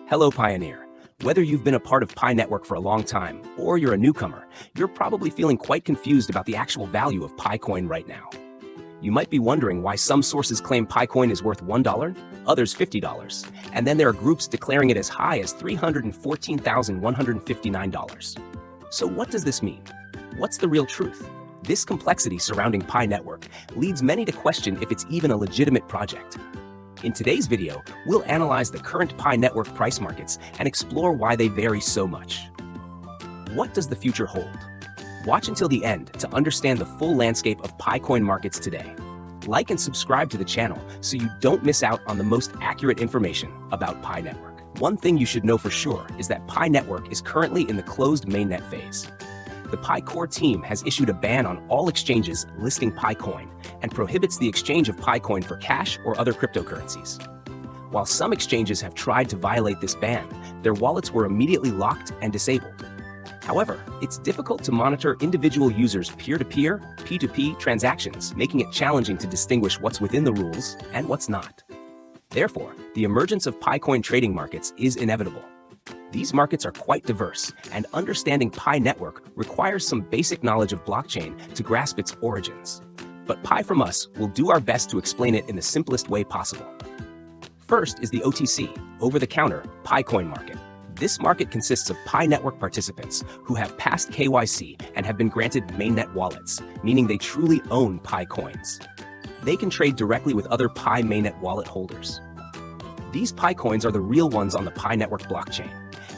Hello, Pioneer. Whether you've been a part of Pi Network for a long time or you're a newcomer, you're probably feeling quite confused about the actual value of Picoin right now. You might be wondering why some sources claim Picoin is worth $1, others $50, and then there are groups declaring it as high as $314,159. So what does this mean? What's the real truth? This complexity surrounding Pi Network leads many to question if it's even a legitimate project. In today's video, we'll analyze the current Pi Network price markets and explore why they vary so much. What does the future hold? Watch until the end to understand the full landscape of Picoin markets today. Like and subscribe to the channel so you don't miss out on the most accurate information about Pi Network. One thing you should know for sure is that Pi Network is currently in the closed mainnet phase. The Pi core team has issued a ban on all exchanges listing Picoin and prohibits the exchange of Picoin for cash or other cryptocurrencies. While some exchanges have tried to violate this ban, their wallets were immediately locked and disabled. However, it's difficult to monitor individual users' peer-to-peer, P2P transactions, making it challenging to distinguish what's within the rules and what's not. Therefore, the emergence of Picoin trading markets is inevitable. These markets are quite diverse, and understanding Pi Network requires some basic knowledge of blockchain to grasp its origins. But Pi from us will do our best to explain it in the simplest way possible. First is the OTC, over-the-counter, Picoin market. This market consists of Pi Network participants who have passed KYC and have been granted mainnet wallets, meaning they truly own Pi coins. They can trade directly with other Pi mainnet wallet holders. These Pi coins are the real ones on the Pi Network blockchain,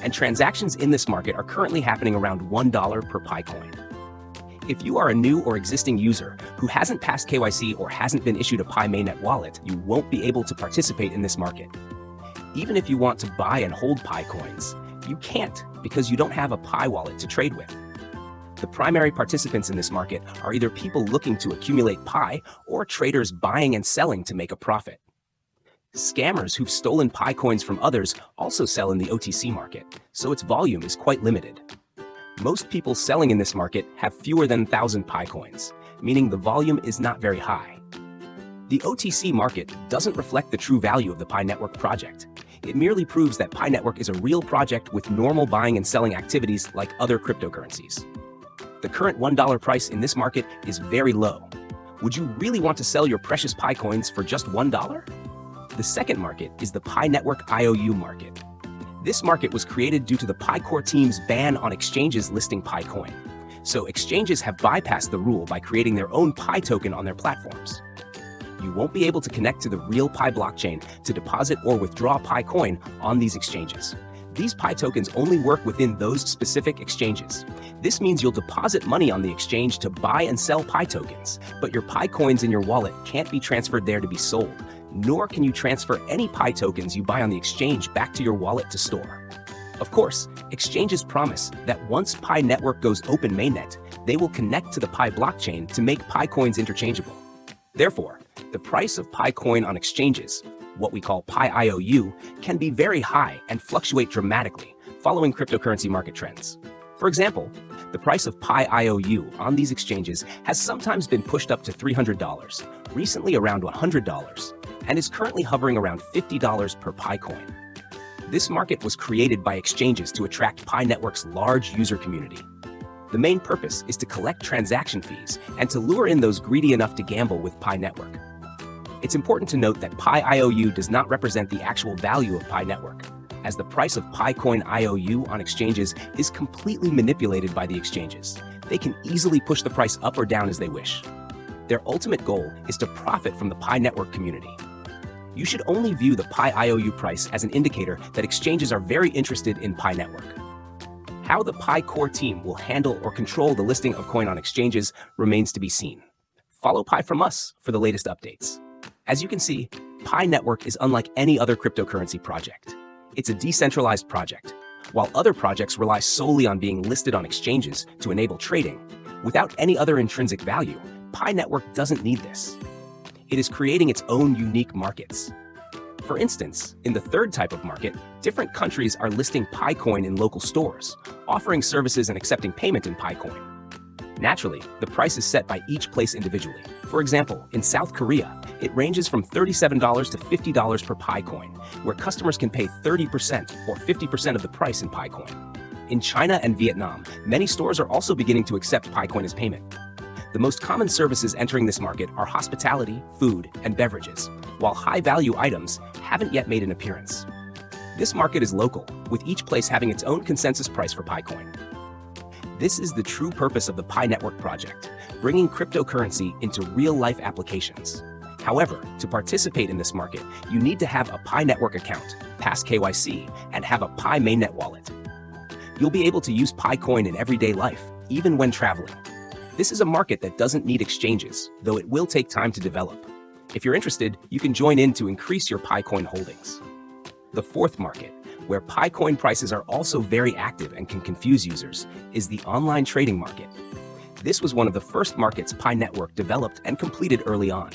and transactions in this market are currently happening around $1 per Pi coin. If you are a new or existing user who hasn't passed KYC or hasn't been issued a Pi mainnet wallet, you won't be able to participate in this market. Even if you want to buy and hold Pi coins, you can't because you don't have a Pi wallet to trade with. The primary participants in this market are either people looking to accumulate Pi or traders buying and selling to make a profit. Scammers who've stolen Pi coins from others also sell in the OTC market, so its volume is quite limited. Most people selling in this market have fewer than 1,000 Pi coins, meaning the volume is not very high. The OTC market doesn't reflect the true value of the Pi Network project. It merely proves that Pi Network is a real project with normal buying and selling activities like other cryptocurrencies. The current $1 price in this market is very low. Would you really want to sell your precious Pi coins for just $1? The second market is the Pi Network IOU market. This market was created due to the Pi core team's ban on exchanges listing Picoin. So exchanges have bypassed the rule by creating their own Pi token on their platforms. You won't be able to connect to the real Pi blockchain to deposit or withdraw Pi coin on these exchanges. These Pi tokens only work within those specific exchanges. This means you'll deposit money on the exchange to buy and sell Pi tokens, but your Pi coins in your wallet can't be transferred there to be sold, nor can you transfer any Pi tokens you buy on the exchange back to your wallet to store. Of course, exchanges promise that once Pi Network goes open mainnet, they will connect to the Pi blockchain to make Pi coins interchangeable. Therefore, the price of Pi coin on exchanges, what we call Pi IOU, can be very high and fluctuate dramatically, following cryptocurrency market trends. For example, the price of Pi IOU on these exchanges has sometimes been pushed up to $300, recently around $100, and is currently hovering around $50 per Pi coin. This market was created by exchanges to attract Pi Network's large user community. The main purpose is to collect transaction fees and to lure in those greedy enough to gamble with Pi Network. It's important to note that Pi IOU does not represent the actual value of Pi Network, as the price of Picoin IOU on exchanges is completely manipulated by the exchanges. They can easily push the price up or down as they wish. Their ultimate goal is to profit from the Pi Network community. You should only view the Pi IOU price as an indicator that exchanges are very interested in Pi Network. How the Pi core team will handle or control the listing of coin on exchanges remains to be seen. Follow Pi from us for the latest updates. As you can see, Pi Network is unlike any other cryptocurrency project. It's a decentralized project. While other projects rely solely on being listed on exchanges to enable trading, without any other intrinsic value, Pi Network doesn't need this. It is creating its own unique markets. For instance, in the third type of market, different countries are listing Picoin in local stores, offering services and accepting payment in Picoin. Naturally, the price is set by each place individually. For example, in South Korea, it ranges from $37 to $50 per Paikoin, where customers can pay 30% or 50% of the price in Paikoin. In China and Vietnam, many stores are also beginning to accept Paikoin as payment. The most common services entering this market are hospitality, food, and beverages, while high-value items haven't yet made an appearance. This market is local, with each place having its own consensus price for Paikoin. This is the true purpose of the Pi Network project, bringing cryptocurrency into real-life applications. However, to participate in this market, you need to have a Pi Network account, pass KYC, and have a Pi mainnet wallet. You'll be able to use Paikoin in everyday life, even when traveling. This is a market that doesn't need exchanges, though it will take time to develop. If you're interested, you can join in to increase your Paikoin holdings. The fourth market, where Paikoin prices are also very active and can confuse users, is the online trading market. This was one of the first markets Pi Network developed and completed early on.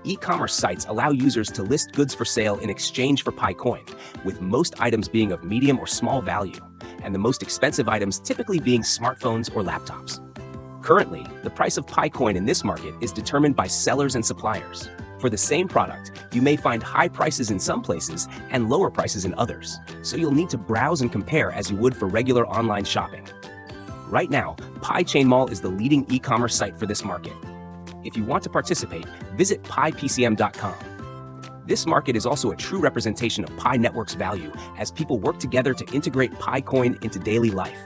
E-commerce sites allow users to list goods for sale in exchange for Paikoin, with most items being of medium or small value, and the most expensive items typically being smartphones or laptops. Currently, the price of Paikoin in this market is determined by sellers and suppliers. For the same product, you may find high prices in some places and lower prices in others, so you'll need to browse and compare as you would for regular online shopping. Right now, Pi Chain Mall is the leading e-commerce site for this market. If you want to participate, visit pipcm.com. This market is also a true representation of Pi Network's value as people work together to integrate Paikoin into daily life.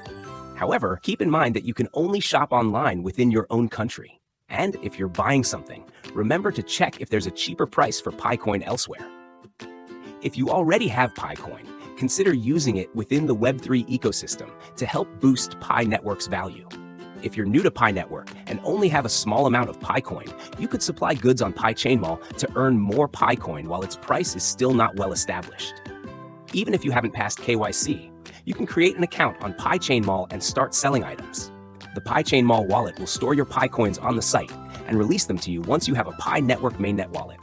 However, keep in mind that you can only shop online within your own country. And if you're buying something, remember to check if there's a cheaper price for Paikoin elsewhere. If you already have Paikoin, consider using it within the Web3 ecosystem to help boost Pi Network's value. If you're new to Pi Network and only have a small amount of Paikoin, you could supply goods on Pi Chain Mall to earn more Paikoin while its price is still not well established. Even if you haven't passed KYC, you can create an account on Pi Chain Mall and start selling items. The Pi Chain Mall wallet will store your Paikoins on the site and release them to you once you have a Pi Network mainnet wallet.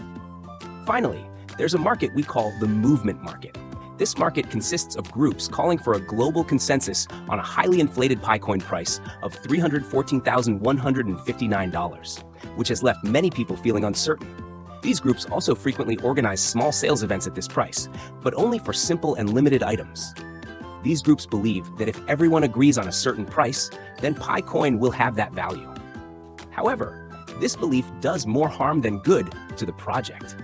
Finally, there's a market we call the movement market. This market consists of groups calling for a global consensus on a highly inflated Paikoin price of $314,159, which has left many people feeling uncertain. These groups also frequently organize small sales events at this price, but only for simple and limited items. These groups believe that if everyone agrees on a certain price, then Paikoin will have that value. However, this belief does more harm than good to the project.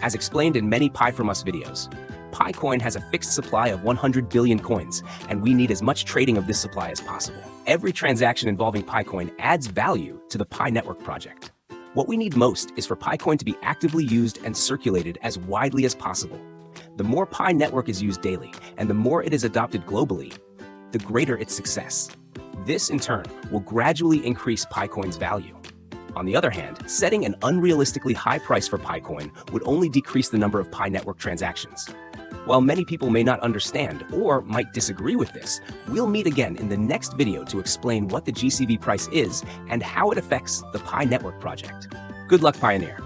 As explained in many Pi from Us videos, Paikoin has a fixed supply of 100 billion coins, and we need as much trading of this supply as possible. Every transaction involving Paikoin adds value to the Pi Network project. What we need most is for Paikoin to be actively used and circulated as widely as possible. The more Pi Network is used daily, and the more it is adopted globally, the greater its success. This, in turn, will gradually increase Paikoin's value. On the other hand, setting an unrealistically high price for Paikoin would only decrease the number of Pi Network transactions. While many people may not understand or might disagree with this, we'll meet again in the next video to explain what the GCV price is and how it affects the Pi Network project. Good luck, Pioneer!